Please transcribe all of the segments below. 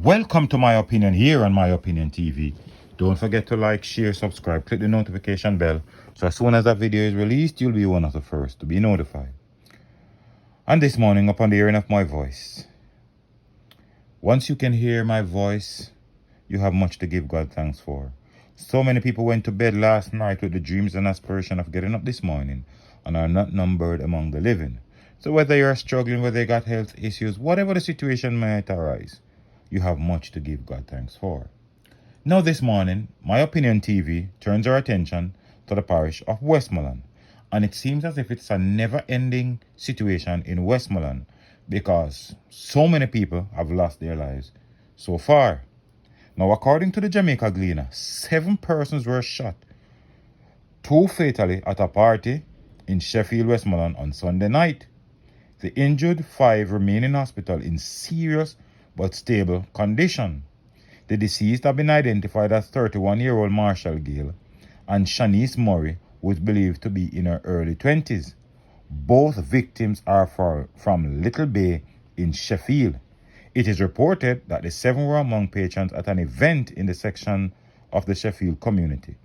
Welcome to My Opinion here on My Opinion TV. Don't forget to like, share, subscribe, click the notification bell so as soon as that video is released, you'll be one of the first to be notified. And this morning, upon the hearing of my voice, once you can hear my voice, you have much to give God thanks for. So many people went to bed last night with the dreams and aspiration of getting up this morning and are not numbered among the living. So whether you're struggling, whether you got health issues, whatever the situation might arise, you have much to give God thanks for. Now this morning, My Opinion TV turns our attention to the parish of Westmoreland. And it seems as if it's a never-ending situation in Westmoreland because so many people have lost their lives so far. Now, according to the Jamaica Gleaner, 7 persons were shot, 2 fatally at a party in Sheffield, Westmoreland on Sunday night. The injured 5 remain in hospital in serious but stable condition. The deceased have been identified as 31-year-old Marshall Gale and Shanice Murray, who is believed to be in her early 20s. Both victims are from Little Bay in Sheffield. It is reported that the 7 were among patrons at an event in the section of the Sheffield community.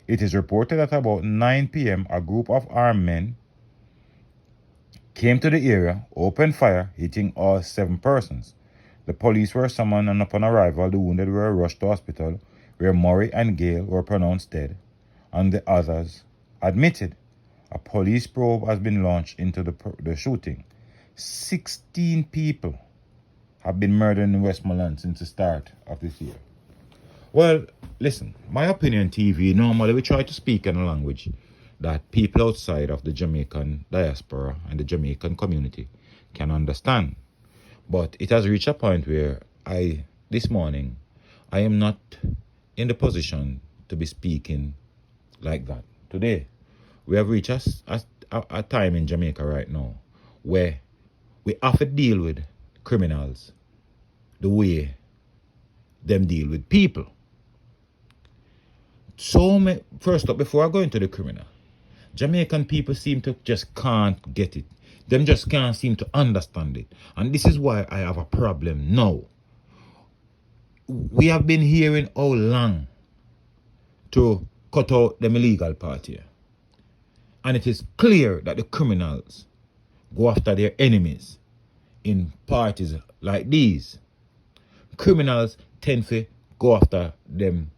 It is reported that about 9 p.m. a group of armed men came to the area, opened fire, hitting all 7 persons. The police were summoned and upon arrival, the wounded were rushed to hospital where Murray and Gale were pronounced dead and the others admitted. A police probe has been launched into the shooting. 16 people have been murdered in Westmoreland since the start of this year. Well, listen, My Opinion TV, normally we try to speak in a language that people outside of the Jamaican diaspora and the Jamaican community can understand. But it has reached a point where this morning, I am not in the position to be speaking like that. Today, we have reached a time in Jamaica right now where we have to deal with criminals the way them deal with people. First up, before I go into the criminal, Jamaican people seem to just can't get it. Them just can't seem to understand it. And this is why I have a problem now. We have been hearing how long to cut out them illegal party. And it is clear that the criminals go after their enemies in parties like these. Criminals tend to go after them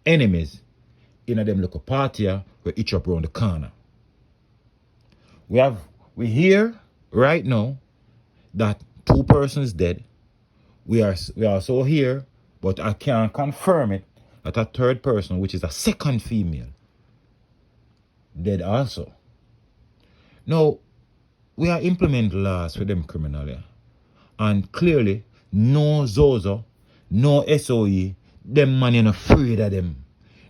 enemies in a them local party where each up around the corner. We hear right now that 2 persons dead. We also hear, but I can't confirm it, that a 3rd person, which is a 2nd female, dead also. Now, we are implementing laws for them criminals, yeah? And clearly, no Zozo, no SOE, them man are not afraid of them.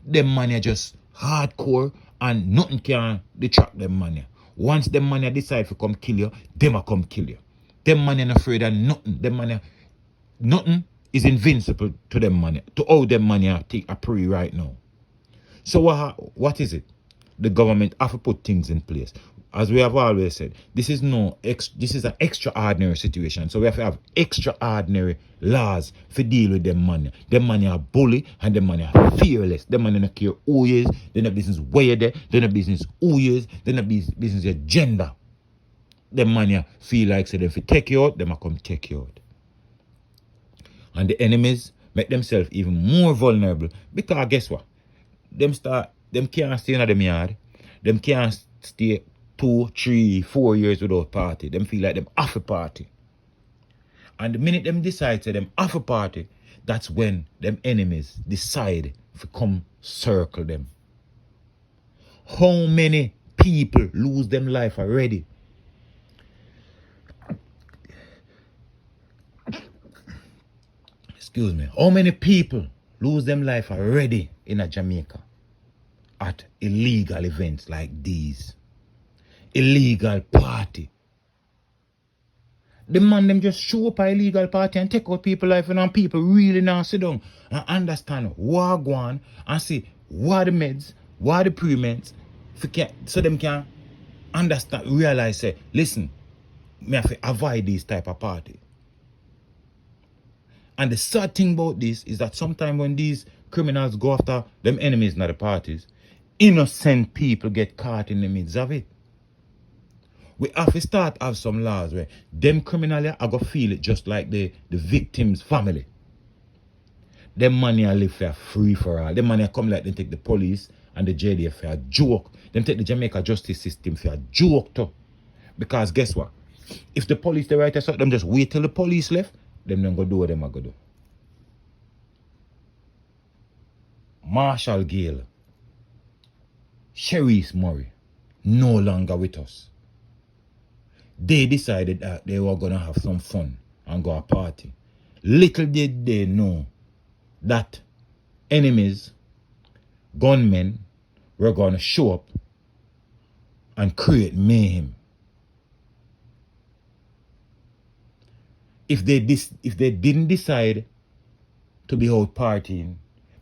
Them man are just hardcore and nothing can detract them man. Once them man decide to come kill you, them a come kill you. Them man are not afraid of nothing. Them man nothing is invincible to them man. To all them man take a prey right now. So what is it? The government have to put things in place. As we have always said, this is an extraordinary situation. So we have to have extraordinary laws to deal with them money. Them money are bully and them money are fearless. Them money don't care who is, they no business where you're there, they no business who is, they no business your gender. Them money feel like say if they take you out, them come take you out. And the enemies make themselves even more vulnerable because guess what? Them can't stay in them yard. Them can't stay 2, 3, 4 years without party. Them feel like them have a party. And the minute them decide to them have a party, that's when them enemies decide to come circle them. How many people lose them life already? Excuse me. How many people lose them life already in a Jamaica at illegal events like these? Illegal party. The man them just show up a illegal party and take out people life and people really now sit down and understand what go on and see what the meds, what the pre-meds, so them can understand, realize, say, listen, me have to avoid this type of party. And the sad thing about this is that sometimes when these criminals go after them enemies, not the parties, innocent people get caught in the midst of it. We have to start have some laws where them criminally are going to feel it just like the victim's family. Them money are live for free for all. Them money come like they take the police and the JDF for a joke. Them take the Jamaica justice system for a joke too. Because guess what? If the police they right us out, them just wait till the police left, them don't go do what them are going to do. Marshall Gale, Sheriff Murray, no longer with us. They decided that they were going to have some fun and go a party. Little did they know that enemies, gunmen, were going to show up and create mayhem. If they didn't decide to be out partying,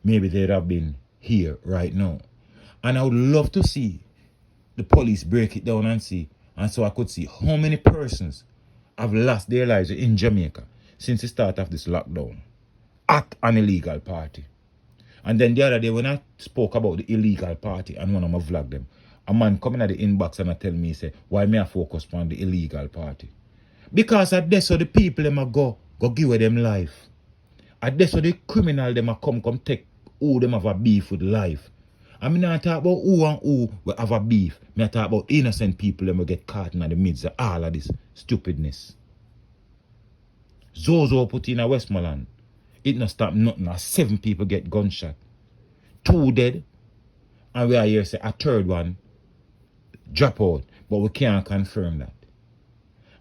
maybe they'd have been here right now. And I would love to see the police break it down and see, and so I could see how many persons have lost their lives in Jamaica since the start of this lockdown at an illegal party. And then the other day when I spoke about the illegal party and one of my vlog them, a man coming at the inbox and I tell me, say, why may I focus on the illegal party? Because at this so the people them a go give them life. At this so the criminal them a come take who them have a beef with life. I mean I talk about who and who will have a beef. I talk about innocent people them will get caught in the midst of all of this stupidness. Zozo put in a Westmoreland. It not stop nothing. 7 people get gunshot. 2 dead. And we are here say a third one drop out. But we can't confirm that.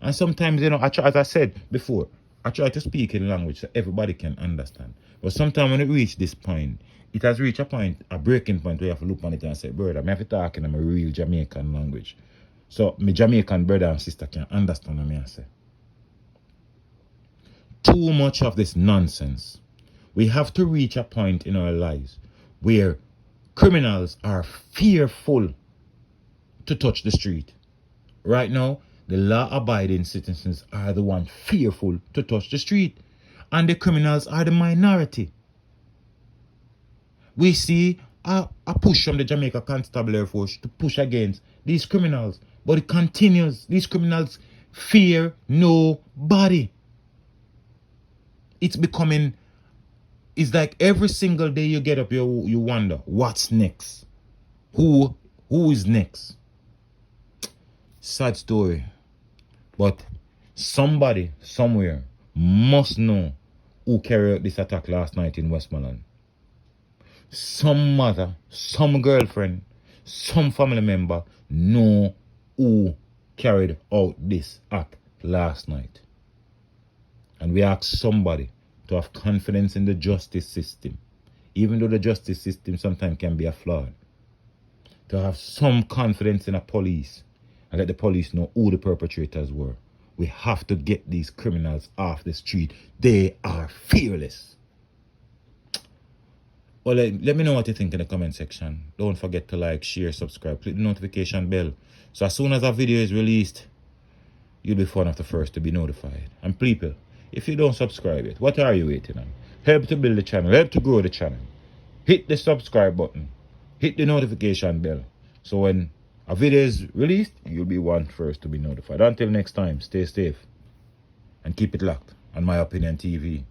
And sometimes, you know, as I said before, I try to speak in language so everybody can understand. But sometimes when it reach this point, it has reached a point, a breaking point where you have to look on it and say, brother, I have to talk in a real Jamaican language. So my Jamaican brother and sister can understand what I say. Too much of this nonsense. We have to reach a point in our lives where criminals are fearful to touch the street. Right now, the law-abiding citizens are the ones fearful to touch the street. And the criminals are the minority. We see a push from the Jamaica Constabulary Force to push against these criminals. But it continues. These criminals fear nobody. It's becoming, it's like every single day you get up, you wonder, what's next? Who is next? Sad story. But somebody, somewhere, must know who carried out this attack last night in Westmoreland. Some mother, some girlfriend, some family member know who carried out this act last night. And we ask somebody to have confidence in the justice system, even though the justice system sometimes can be a flawed. To have some confidence in a police and let the police know who the perpetrators were. We have to get these criminals off the street. They are fearless. Well, let me know what you think in the comment section. Don't forget to like, share, subscribe, click the notification bell. So as soon as a video is released, you'll be one of the first to be notified. And people, if you don't subscribe yet, what are you waiting on? Help to build the channel, help to grow the channel. Hit the subscribe button. Hit the notification bell. So when a video is released, you'll be one first to be notified. Until next time, stay safe and keep it locked on My Opinion TV.